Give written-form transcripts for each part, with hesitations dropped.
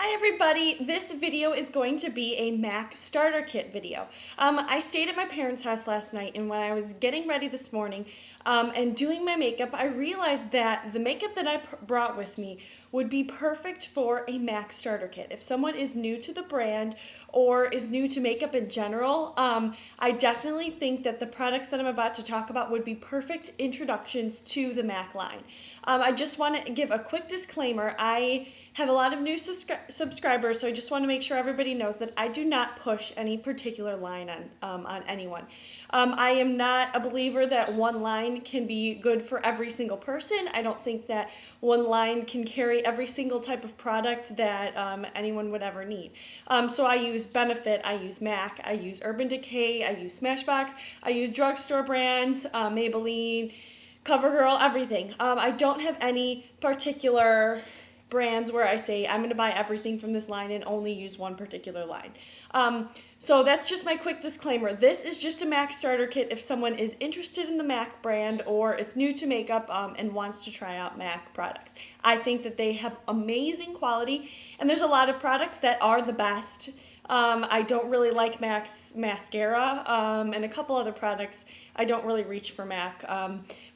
Hi everybody, this video is going to be a MAC starter kit video. I stayed at my parents' house last night, and when I was getting ready this morning and doing my makeup, I realized that the makeup that I brought with me would be perfect for a MAC starter kit. If someone is new to the brand or is new to makeup in general, I definitely think that the products that I'm about to talk about would be perfect introductions to the MAC line. I just want to give a quick disclaimer. I have a lot of new subscribers, so I just want to make sure everybody knows that I do not push any particular line on anyone. I am not a believer that one line can be good for every single person. I don't think that one line can carry every single type of product that anyone would ever need. So I use Benefit, I use MAC, I use Urban Decay, I use Smashbox, I use drugstore brands, Maybelline, CoverGirl, everything. I don't have any particular brands where I say I'm going to buy everything from this line and only use one particular line. So that's just my quick disclaimer. This is just a MAC starter kit if someone is interested in the MAC brand or is new to makeup and wants to try out MAC products. I think that they have amazing quality, and there's a lot of products that are the best. I don't really like MAC's mascara, and a couple other products I don't really reach for MAC,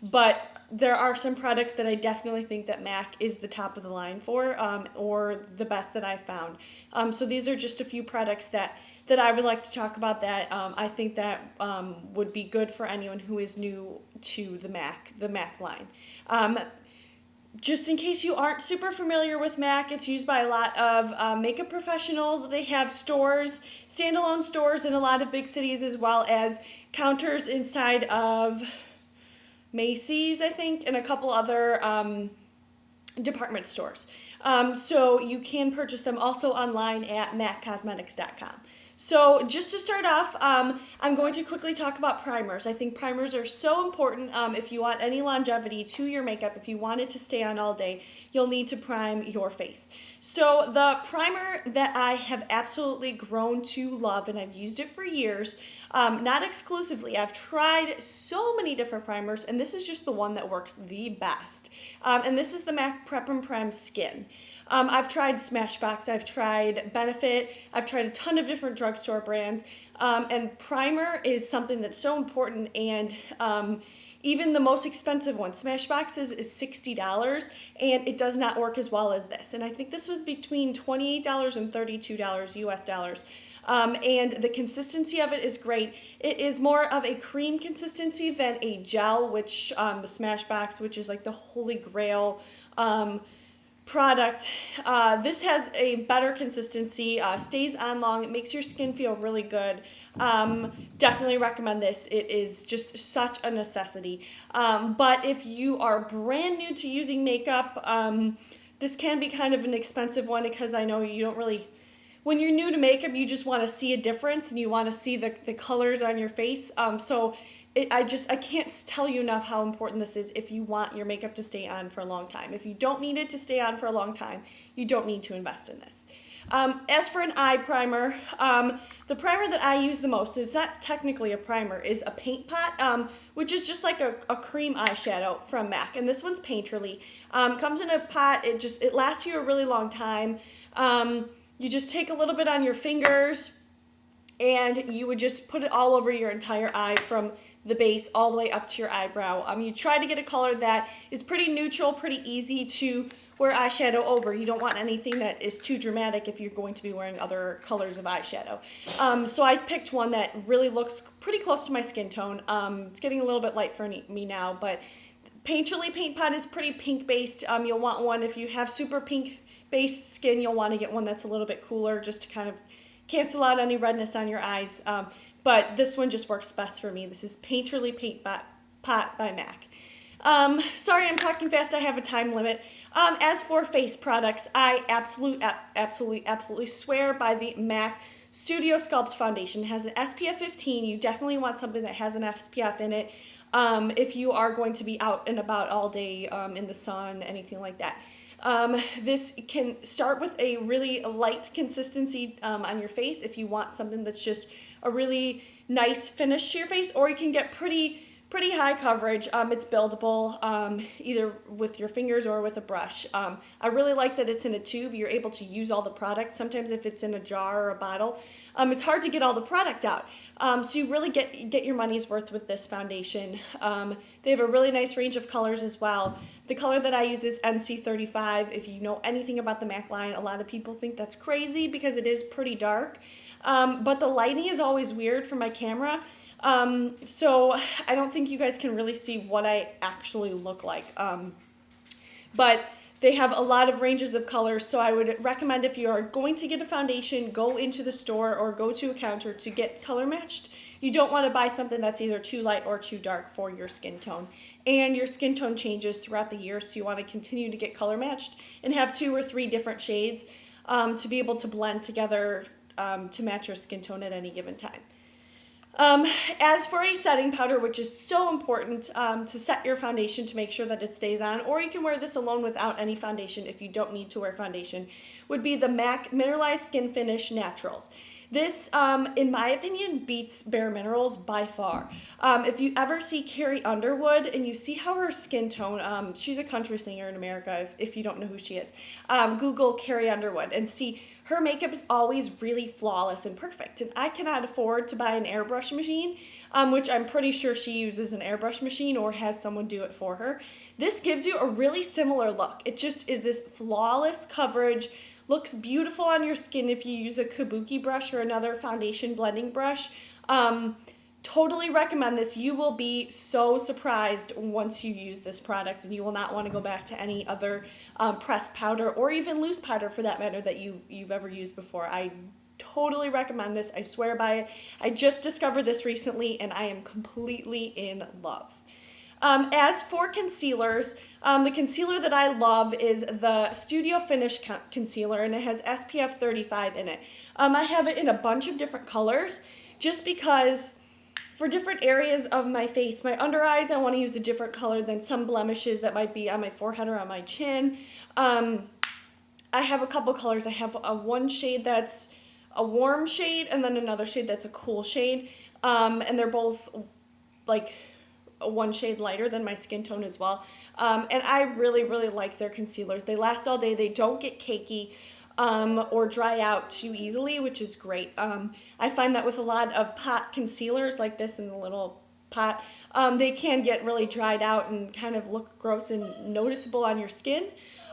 but there are some products that I definitely think that MAC is the top of the line for, or the best that I've found. So these are just a few products that I would like to talk about that I think that would be good for anyone who is new to the MAC line. Just in case you aren't super familiar with MAC, it's used by a lot of makeup professionals. They have stores, standalone stores in a lot of big cities, as well as counters inside of Macy's, I think, and a couple other department stores. So you can purchase them also online at maccosmetics.com. So just to start off, I'm going to quickly talk about primers. I think primers are so important if you want any longevity to your makeup. If you want it to stay on all day, you'll need to prime your face. So the primer that I have absolutely grown to love, and I've used it for years, not exclusively. I've tried so many different primers, and this is just the one that works the best. And this is the MAC Prep and Prime Skin. I've tried Smashbox, I've tried Benefit, I've tried a ton of different drugstore brands, and primer is something that's so important, and even the most expensive one, Smashbox's, is $60, and it does not work as well as this. And I think this was between $28 and $32 US dollars. And the consistency of it is great. It is more of a cream consistency than a gel, which the Smashbox, which is like the holy grail product. This has a better consistency, stays on long, it makes your skin feel really good. Definitely recommend this. It is just such a necessity. But if you are brand new to using makeup, this can be kind of an expensive one, because I know you don't really, when you're new to makeup, you just want to see a difference and you want to see the colors on your face. I can't tell you enough how important this is if you want your makeup to stay on for a long time. If you don't need it to stay on for a long time, you don't need to invest in this. As for an eye primer, the primer that I use the most, it's not technically a primer, is a paint pot, which is just like a cream eyeshadow from MAC. And this one's Painterly. Comes in a pot, it lasts you a really long time. You just take a little bit on your fingers, and you would just put it all over your entire eye from the base all the way up to your eyebrow. You try to get a color that is pretty neutral, pretty easy to wear eyeshadow over. You don't want anything that is too dramatic if you're going to be wearing other colors of eyeshadow. So I picked one that really looks pretty close to my skin tone. It's getting a little bit light for me now, but Painterly paint pot is pretty pink based. You'll want one, if you have super pink based skin, you'll want to get one that's a little bit cooler, just to kind of cancel out any redness on your eyes, but this one just works best for me. This is Painterly Paint Pot by MAC. Sorry, I'm talking fast. I have a time limit. As for face products, I absolutely swear by the MAC Studio Sculpt Foundation. It has an SPF 15. You definitely want something that has an SPF in it if you are going to be out and about all day in the sun, anything like that. This can start with a really light consistency on your face if you want something that's just a really nice finish to your face, or you can get pretty pretty high coverage. It's buildable either with your fingers or with a brush. I really like that it's in a tube. You're able to use all the product. Sometimes if it's in a jar or a bottle, it's hard to get all the product out. So you really get your money's worth with this foundation. They have a really nice range of colors as well. The color that I use is NC35. If you know anything about the MAC line, a lot of people think that's crazy because it is pretty dark. But the lighting is always weird for my camera. So I don't think you guys can really see what I actually look like. But they have a lot of ranges of colors, so I would recommend if you are going to get a foundation, go into the store or go to a counter to get color matched. You don't want to buy something that's either too light or too dark for your skin tone. And your skin tone changes throughout the year, so you want to continue to get color matched and have 2 or 3 different shades to be able to blend together to match your skin tone at any given time. As for a setting powder, which is so important to set your foundation to make sure that it stays on, or you can wear this alone without any foundation if you don't need to wear foundation, would be the MAC Mineralize Skin Finish Naturals. This, in my opinion, beats Bare Minerals by far. If you ever see Carrie Underwood and you see how her skin tone, she's a country singer in America, if you don't know who she is, Google Carrie Underwood and see her makeup is always really flawless and perfect. And I cannot afford to buy an airbrush machine, which I'm pretty sure she uses an airbrush machine or has someone do it for her. This gives you a really similar look. It just is this flawless coverage. Looks beautiful on your skin if you use a kabuki brush or another foundation blending brush. Totally recommend this. You will be so surprised once you use this product, and you will not want to go back to any other pressed powder or even loose powder for that matter that you've ever used before. I totally recommend this. I swear by it. I just discovered this recently and I am completely in love. As for concealers, the concealer that I love is the Studio Finish Concealer, and it has SPF 35 in it. I have it in a bunch of different colors just because for different areas of my face, my under eyes, I want to use a different color than some blemishes that might be on my forehead or on my chin. I have a couple colors. I have one shade that's a warm shade and then another shade that's a cool shade. And they're both like one shade lighter than my skin tone as well. And I really, really like their concealers. They last all day. They don't get cakey or dry out too easily, which is great. I find that with a lot of pot concealers like this in the little pot, they can get really dried out and kind of look gross and noticeable on your skin.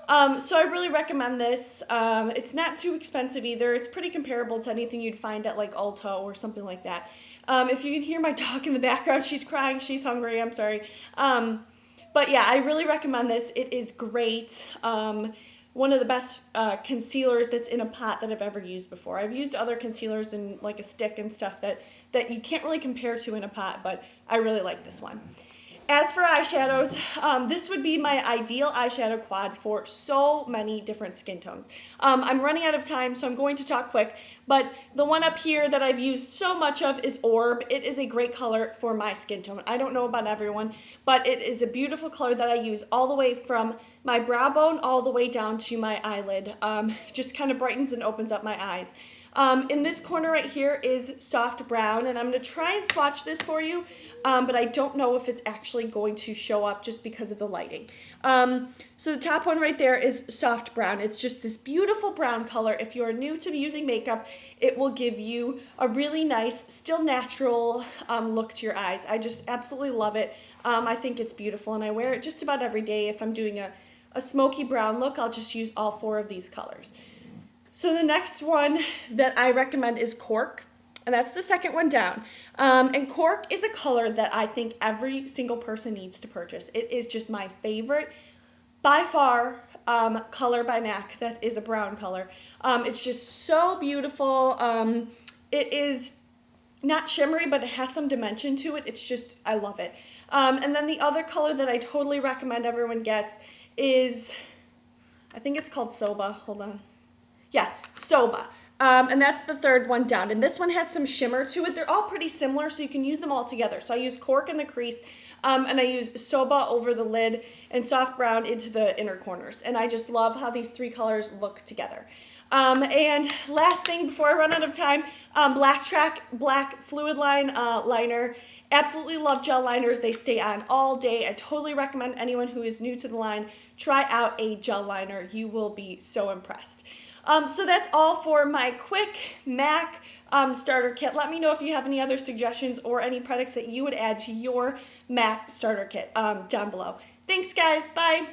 So I really recommend this. It's not too expensive either. It's pretty comparable to anything you'd find at like Ulta or something like that. If you can hear my dog in the background, she's crying, she's hungry, I'm sorry. But yeah, I really recommend this. It is great. One of the best concealers that's in a pot that I've ever used before. I've used other concealers in like a stick and stuff that you can't really compare to in a pot, but I really like this one. As for eyeshadows, this would be my ideal eyeshadow quad for so many different skin tones. I'm running out of time, so I'm going to talk quick, but the one up here that I've used so much of is Orb. It is a great color for my skin tone. I don't know about everyone, but it is a beautiful color that I use all the way from my brow bone all the way down to my eyelid. Just kind of brightens and opens up my eyes. In this corner right here is Soft Brown, and I'm going to try and swatch this for you, but I don't know if it's actually going to show up just because of the lighting. So the top one right there is Soft Brown. It's just this beautiful brown color. If you're new to using makeup, it will give you a really nice, still natural look to your eyes. I just absolutely love it. I think it's beautiful, and I wear it just about every day. If I'm doing a smoky brown look, I'll just use all 4 of these colors. So the next one that I recommend is Cork, and that's the second one down. And Cork is a color that I think every single person needs to purchase. It is just my favorite, by far, color by MAC that is a brown color. It's just so beautiful. It is not shimmery, but it has some dimension to it. It's just, I love it. And then the other color that I totally recommend everyone gets is, I think it's called Soba. Hold on. Yeah, Soba. And that's the third one down. And this one has some shimmer to it. They're all pretty similar, so you can use them all together. So I use Cork in the crease, and I use Soba over the lid, and Soft Brown into the inner corners. And I just love how these 3 colors look together. And last thing before I run out of time, Blacktrack Black Fluidline Liner. Absolutely love gel liners. They stay on all day. I totally recommend anyone who is new to the line try out a gel liner. You will be so impressed. So that's all for my quick MAC starter kit. Let me know if you have any other suggestions or any products that you would add to your MAC starter kit down below. Thanks, guys. Bye.